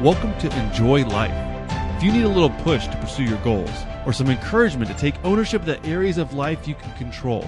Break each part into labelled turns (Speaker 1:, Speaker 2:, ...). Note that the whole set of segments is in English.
Speaker 1: Welcome to Enjoy Life. If you need a little push to pursue your goals, or some encouragement to take ownership of the areas of life you can control,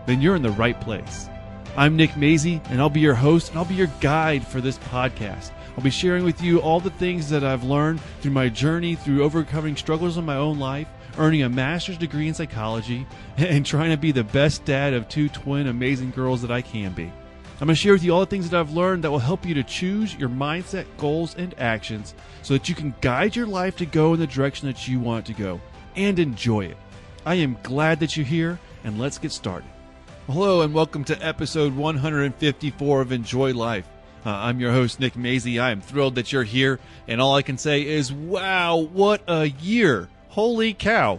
Speaker 1: then you're in the right place. I'm Nick Maisie, and I'll be your host, and I'll be your guide for this podcast. I'll be sharing with you all the things that I've learned through my journey through overcoming struggles in my own life, earning a master's degree in psychology, and trying to be the best dad of two twin amazing girls that I can be. I'm going to share with you all the things that I've learned that will help you to choose your mindset, goals, and actions so that you can guide your life to go in the direction that you want it to go and enjoy it. I am glad that you're here, and let's get started. Hello, and welcome to episode 154 of Enjoy Life. I'm your host, Nick Maisie. I am thrilled that you're here, and all I can say is, wow, what a year. Holy cow.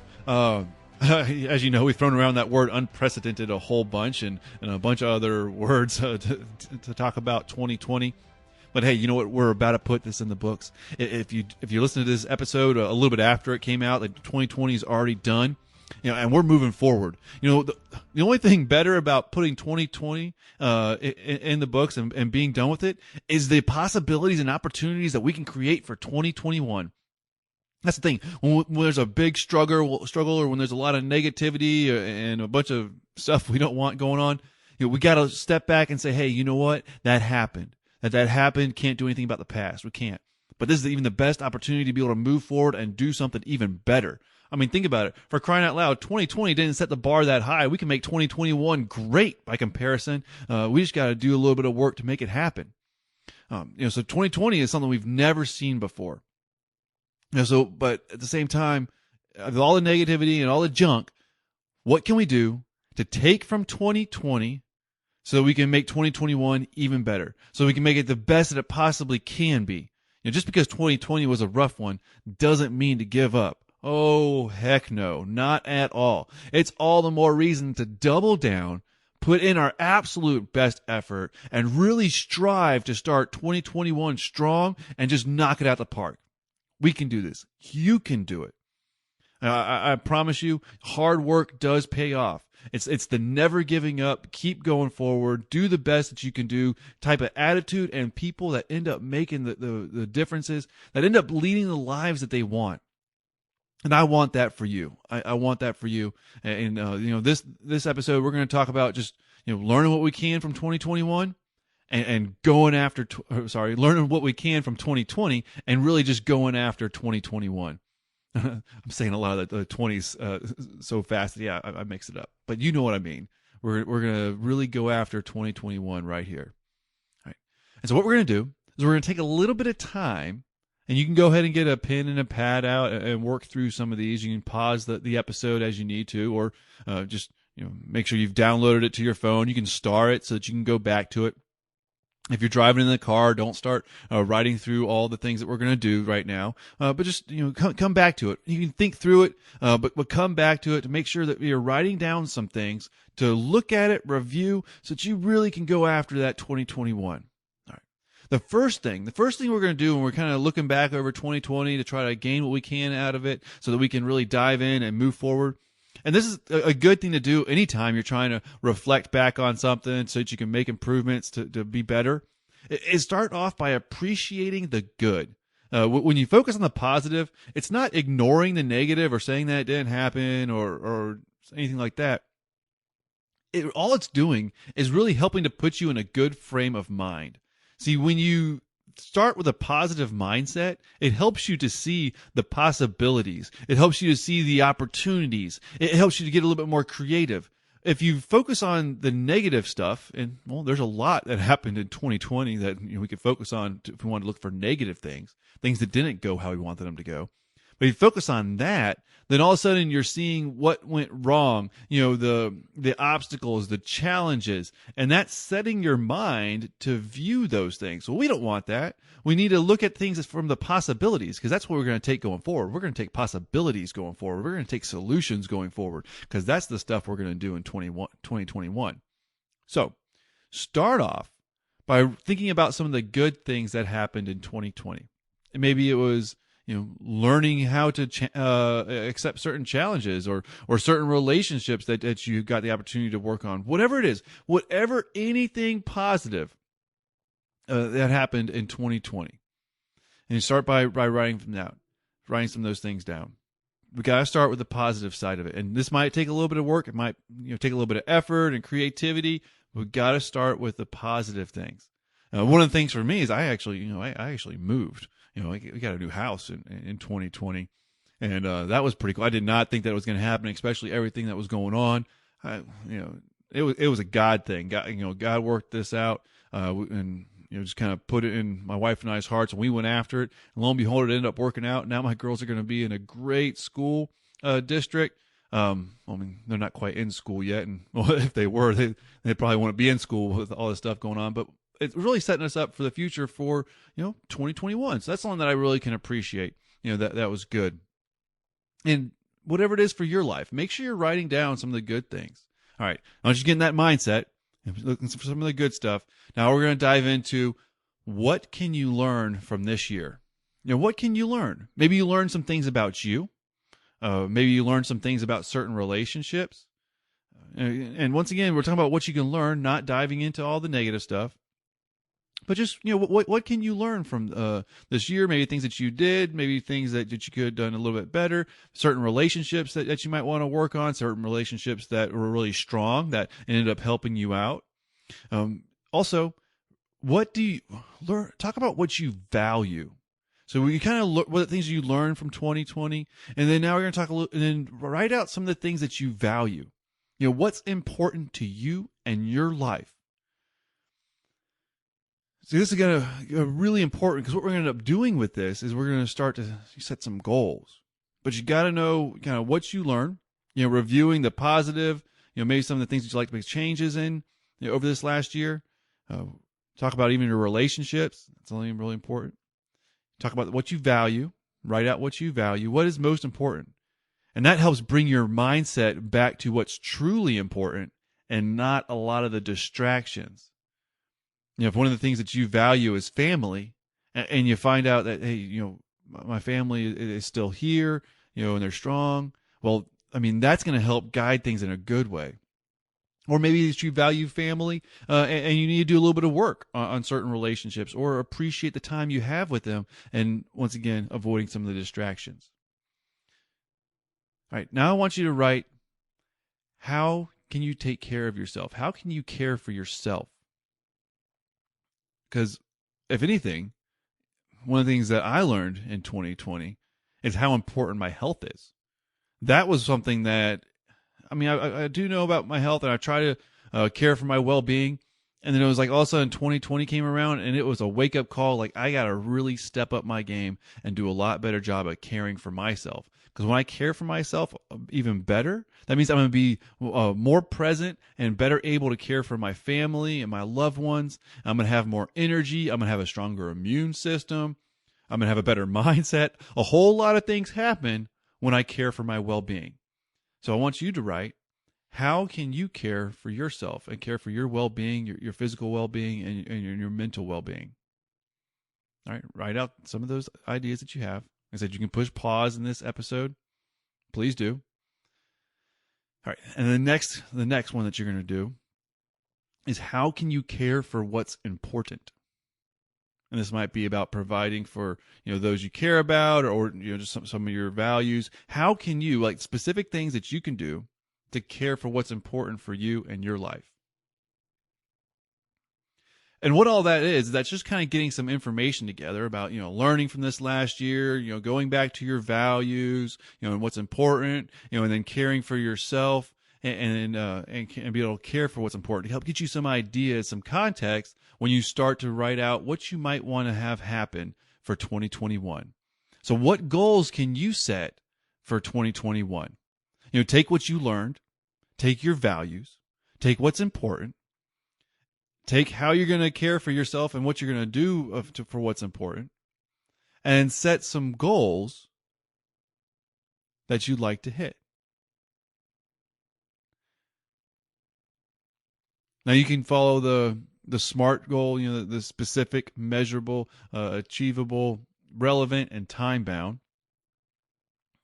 Speaker 1: As you know, we've thrown around that word unprecedented a whole bunch and a bunch of other words to talk about 2020. But hey, you know what? We're about to put this in the books. If you listen to this episode a little bit after it came out, like 2020 is already done, and we're moving forward. The only thing better about putting 2020 in the books and being done with it is the possibilities and opportunities that we can create for 2021. That's the thing. When there's a big struggle, or when there's a lot of negativity and a bunch of stuff we don't want going on, we got to step back and say, hey, you know what? That happened. That happened. Can't do anything about the past. We can't. But this is even the best opportunity to be able to move forward and do something even better. I mean, think about it. For crying out loud, 2020 didn't set the bar that high. We can make 2021 great by comparison. We just got to do a little bit of work to make it happen. So 2020 is something we've never seen before. But at the same time, with all the negativity and all the junk, what can we do to take from 2020 so that we can make 2021 even better? So we can make it the best that it possibly can be. Just because 2020 was a rough one doesn't mean to give up. Oh, heck no, not at all. It's all the more reason to double down, put in our absolute best effort, and really strive to start 2021 strong and just knock it out the park. We can do this. You can do it. I promise you, hard work does pay off. It's the never giving up, keep going forward, do the best that you can do type of attitude and people that end up making the differences, that end up leading the lives that they want. And I want that for you. I want that for you. And this episode we're going to talk about just learning what we can from 2021. And going after, learning what we can from 2020 and really just going after 2021. I'm saying a lot of the 20s so fast. Yeah, I mix it up. But you know what I mean. We're going to really go after 2021 right here. All right. And so what we're going to do is we're going to take a little bit of time, and you can go ahead and get a pen and a pad out and work through some of these. You can pause the episode as you need to, or just make sure you've downloaded it to your phone. You can star it so that you can go back to it. If you're driving in the car, don't start writing through all the things that we're going to do right now. But just come back to it. You can think through it, but come back to it to make sure that you're writing down some things to look at it, review, so that you really can go after that 2021. All right. The first thing we're going to do when we're kind of looking back over 2020 to try to gain what we can out of it, so that we can really dive in and move forward. And this is a good thing to do anytime you're trying to reflect back on something so that you can make improvements to be better. Is start off by appreciating the good. When you focus on the positive, it's not ignoring the negative or saying that it didn't happen or anything like that. All it's doing is really helping to put you in a good frame of mind. See, when you start with a positive mindset, it helps you to see the possibilities. It helps you to see the opportunities. It helps you to get a little bit more creative. If you focus on the negative stuff, and there's a lot that happened in 2020 that we could focus on if we want to look for negative things that didn't go how we wanted them to go. But if you focus on that, then all of a sudden you're seeing what went wrong, the obstacles, the challenges, and that's setting your mind to view those things. Well, we don't want that. We need to look at things from the possibilities, because that's what we're going to take going forward. We're going to take possibilities going forward. We're going to take solutions going forward, because that's the stuff we're going to do in 2021. So start off by thinking about some of the good things that happened in 2020. And maybe it was learning how to accept certain challenges or certain relationships that you got the opportunity to work on. Whatever it is, anything positive that happened in 2020. And you start by writing some of those things down. We got to start with the positive side of it. And this might take a little bit of work. It might take a little bit of effort and creativity. But we got to start with the positive things. One of the things for me is I actually moved. We got a new house in 2020. And that was pretty cool. I did not think that was going to happen, especially everything that was going on. It was a God thing. God worked this out, and just kind of put it in my wife and I's hearts, and we went after it. And lo and behold, it ended up working out. Now my girls are going to be in a great school district. They're not quite in school yet, and if they were, they'd probably want to be in school with all this stuff going on. But it's really setting us up for the future for 2021. So that's something that I really can appreciate. That was good. And whatever it is for your life, make sure you're writing down some of the good things. All right, once you get in that mindset, looking for some of the good stuff, now we're going to dive into what can you learn from this year. What can you learn? Maybe you learn some things about you. Maybe you learn some things about certain relationships. And once again, we're talking about what you can learn, not diving into all the negative stuff. But just, what can you learn from this year? Maybe things that you did, maybe things that you could have done a little bit better, certain relationships that you might want to work on, certain relationships that were really strong that ended up helping you out. Also, what do you learn? Talk about what you value. So we kind of look what things you learned from 2020, and then now we're going to talk a little, and then write out some of the things that you value. What's important to you and your life. So this is going to really important, because what we're going to end up doing with this is we're going to start to set some goals. But you got to know kind of what you learn, reviewing the positive, maybe some of the things that you like to make changes in over this last year. Talk about even your relationships. That's only really important. Talk about what you value. Write out what you value. What is most important? And that helps bring your mindset back to what's truly important and not a lot of the distractions. If one of the things that you value is family, and you find out that, hey, my family is still here, and they're strong, well, that's going to help guide things in a good way. Or maybe that you value family, and you need to do a little bit of work on certain relationships, or appreciate the time you have with them, and once again, avoiding some of the distractions. All right, now I want you to write, how can you take care of yourself? How can you care for yourself? Because if anything, one of the things that I learned in 2020 is how important my health is. That was something that, I do know about my health, and I try to care for my well-being. And then it was like all of a sudden 2020 came around, and it was a wake-up call. Like, I got to really step up my game and do a lot better job at caring for myself. Because when I care for myself even better, that means I'm going to be more present and better able to care for my family and my loved ones. I'm going to have more energy. I'm going to have a stronger immune system. I'm going to have a better mindset. A whole lot of things happen when I care for my well-being. So I want you to write, how can you care for yourself and care for your well-being, your physical well-being, and your mental well-being? All right, write out some of those ideas that you have. I said you can push pause in this episode. Please do. All right, and the next one that you're going to do is, how can you care for what's important? And this might be about providing for those you care about, or just some of your values. How can you, like, specific things that you can do to care for what's important for you and your life? And what all that is, that's just kind of getting some information together about, learning from this last year, going back to your values, and what's important, and then caring for yourself and be able to care for what's important, to help get you some ideas, some context when you start to write out what you might want to have happen for 2021. So what goals can you set for 2021? Take what you learned, take your values, take what's important, take how you're going to care for yourself and what you're going to do for what's important, and set some goals that you'd like to hit. Now you can follow the SMART goal, the specific, measurable, achievable, relevant, and time-bound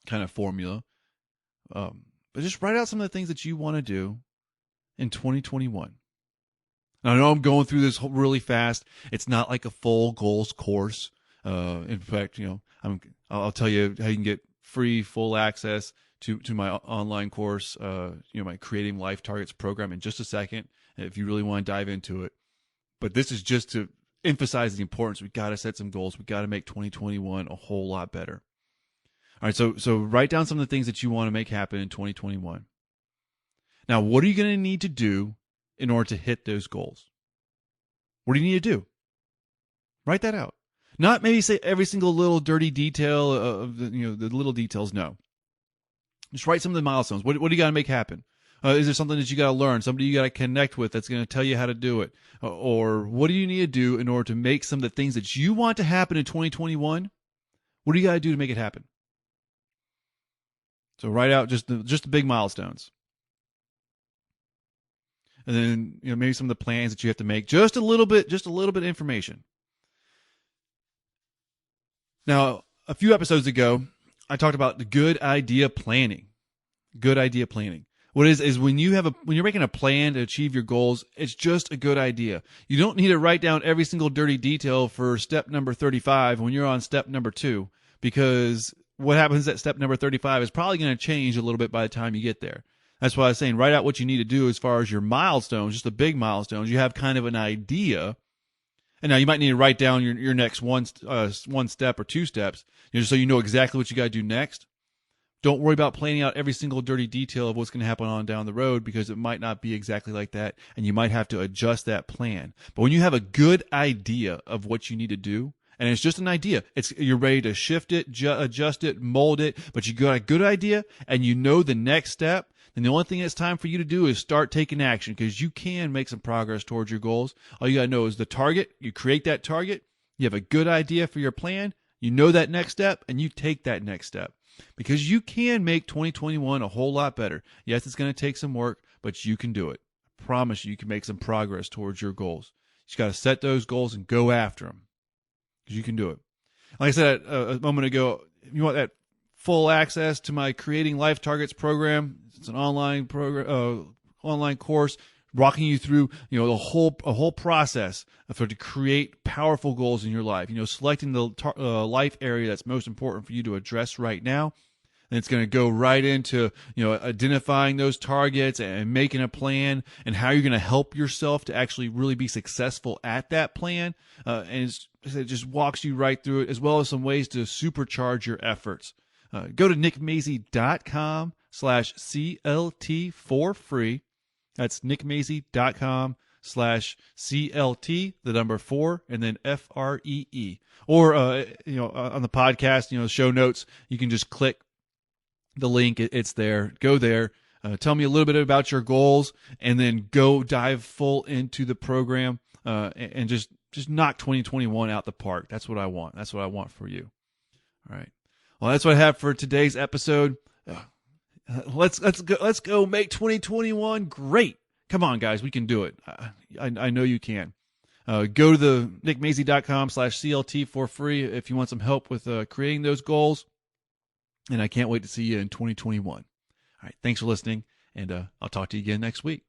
Speaker 1: kind of formula. But just write out some of the things that you want to do in 2021. Now, I know I'm going through this really fast. It's not like a full goals course. In fact, I'll tell you how you can get free full access to my online course, my Creating Life Targets program in just a second, if you really want to dive into it. But this is just to emphasize the importance. We've got to set some goals. We've got to make 2021 a whole lot better. All right, so write down some of the things that you want to make happen in 2021. Now, what are you going to need to do in order to hit those goals? What do you need to do? Write that out. Not maybe say every single little dirty detail of the little details. No. Just write some of the milestones. What do you got to make happen? Is there something that you got to learn? Somebody you got to connect with that's going to tell you how to do it? Or what do you need to do in order to make some of the things that you want to happen in 2021? What do you got to do to make it happen? So write out just the big milestones. And then maybe some of the plans that you have to make. Just a little bit of information. Now, a few episodes ago, I talked about the good idea planning. Good idea planning. What is when you're making a plan to achieve your goals, it's just a good idea. You don't need to write down every single dirty detail for step number 35 when you're on step number 2, because what happens at step number 35 is probably going to change a little bit by the time you get there. That's why I was saying write out what you need to do as far as your milestones, just the big milestones. You have kind of an idea. And now you might need to write down your next one step or 2 steps, so you know exactly what you got to do next. Don't worry about planning out every single dirty detail of what's going to happen on down the road, because it might not be exactly like that, and you might have to adjust that plan. But when you have a good idea of what you need to do, and it's just an idea, you're ready to shift it, adjust it, mold it, but you got a good idea, and you know the next step, then the only thing it's time for you to do is start taking action, because you can make some progress towards your goals. All you got to know is the target. You create that target. You have a good idea for your plan. You know that next step, and you take that next step, because you can make 2021 a whole lot better. Yes, it's going to take some work, but you can do it. I promise you can make some progress towards your goals. You just got to set those goals and go after them, because you can do it. Like I said a moment ago, if you want that full access to my Creating Life Targets program, it's an online course walking you through, a whole process to create powerful goals in your life. Selecting the life area that's most important for you to address right now. And it's going to go right into, identifying those targets and making a plan and how you're going to help yourself to actually really be successful at that plan. And it just walks you right through it, as well as some ways to supercharge your efforts. Go to nickmazy.com/CLT for free. That's nickmazy.com/CLT, the number 4, and then FREE. Or, on the podcast, show notes, you can just click the link. It's there. Go there. Tell me a little bit about your goals, and then go dive full into the program, and just knock 2021 out the park. That's what I want. That's what I want for you. All right. Well, that's what I have for today's episode. Let's go make 2021 great. Come on, guys, we can do it. I know you can. Go to the nickmazy.com/CLT for free if you want some help with creating those goals. And I can't wait to see you in 2021. All right, thanks for listening, and I'll talk to you again next week.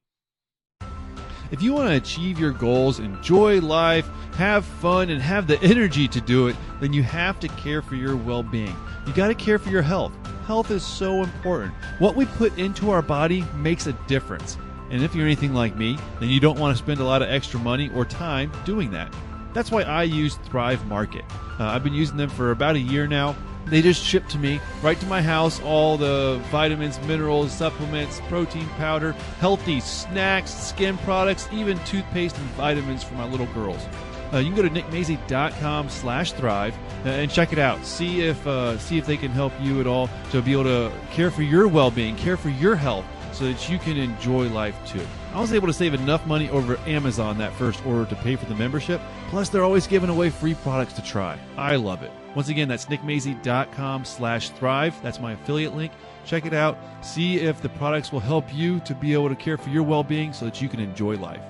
Speaker 1: If you want to achieve your goals, enjoy life, have fun, and have the energy to do it, then you have to care for your well-being. You got to care for your health. Health is so important. What we put into our body makes a difference. And if you're anything like me, then you don't want to spend a lot of extra money or time doing that. That's why I use Thrive Market. I've been using them for about a year now. They just ship to me right to my house all the vitamins, minerals, supplements, protein powder, healthy snacks, skin products, even toothpaste and vitamins for my little girls. You can go to nickmazy.com/thrive and check it out. See if they can help you at all to be able to care for your well-being, care for your health, so that you can enjoy life too. I was able to save enough money over Amazon that first order to pay for the membership. Plus, they're always giving away free products to try. I love it. Once again, that's nickmazy.com/thrive. That's my affiliate link. Check it out. See if the products will help you to be able to care for your well-being so that you can enjoy life.